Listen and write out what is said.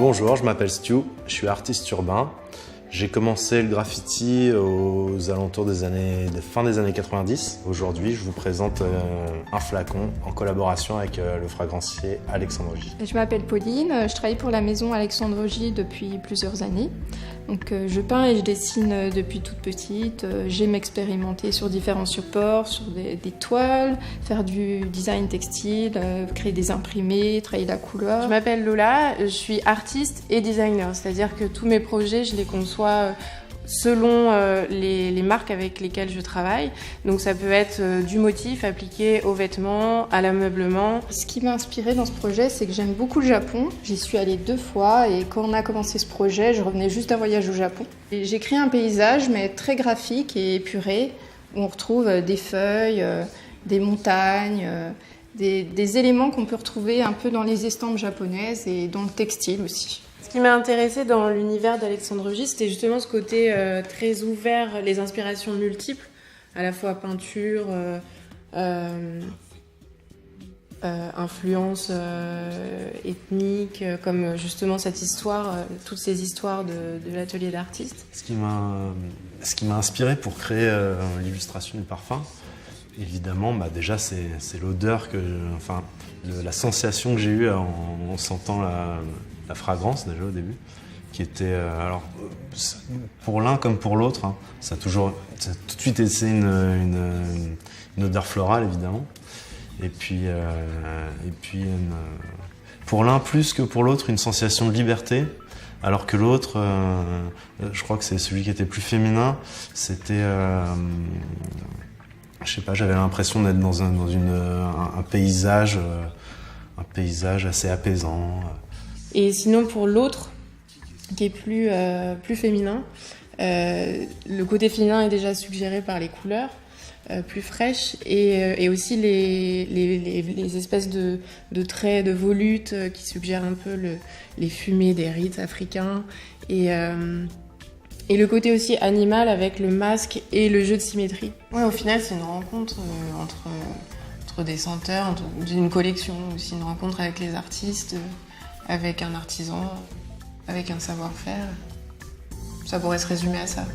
Bonjour, je m'appelle Stu, je suis artiste urbain. J'ai commencé le graffiti aux alentours des fin des années 90. Aujourd'hui, je vous présente un flacon en collaboration avec le fragrancier Alexandre J. Je m'appelle Pauline, je travaille pour la maison Alexandre J depuis plusieurs années. Donc, je peins et je dessine depuis toute petite. J'aime expérimenter sur différents supports, sur des toiles, faire du design textile, créer des imprimés, travailler la couleur. Je m'appelle Lola, je suis artiste et designer, c'est-à-dire que tous mes projets, je les conçois selon les marques avec lesquelles je travaille. Donc ça peut être du motif appliqué aux vêtements, à l'ameublement. Ce qui m'a inspirée dans ce projet, c'est que j'aime beaucoup le Japon. J'y suis allée 2 fois et quand on a commencé ce projet, je revenais juste d'un voyage au Japon. J'ai créé un paysage, mais très graphique et épuré, où on retrouve des feuilles, des montagnes, des éléments qu'on peut retrouver un peu dans les estampes japonaises et dans le textile aussi. Ce qui m'a intéressée dans l'univers d'Alexandre J, c'était justement ce côté très ouvert, les inspirations multiples, à la fois peinture, influence ethnique, comme justement cette histoire, toutes ces histoires de l'atelier d'artistes. Ce qui m'a inspiré pour créer l'illustration du parfum, évidemment, déjà c'est l'odeur la sensation que j'ai eue en sentant la fragrance déjà au début, qui était pour l'un comme pour l'autre, ça a tout de suite été une odeur florale évidemment, et puis pour l'un plus que pour l'autre une sensation de liberté, alors que l'autre, je crois que c'est celui qui était plus féminin, c'était je sais pas, j'avais l'impression d'être dans un paysage assez apaisant. Et sinon pour l'autre, qui est plus féminin, le côté féminin est déjà suggéré par les couleurs plus fraîches et aussi les espèces de traits, de volutes qui suggèrent un peu les fumées des rites africains et le côté aussi animal avec le masque et le jeu de symétrie. Ouais, au final, c'est une rencontre entre des senteurs, d'une collection, aussi une rencontre avec les artistes, avec un artisan, avec un savoir-faire. Ça pourrait se résumer à ça.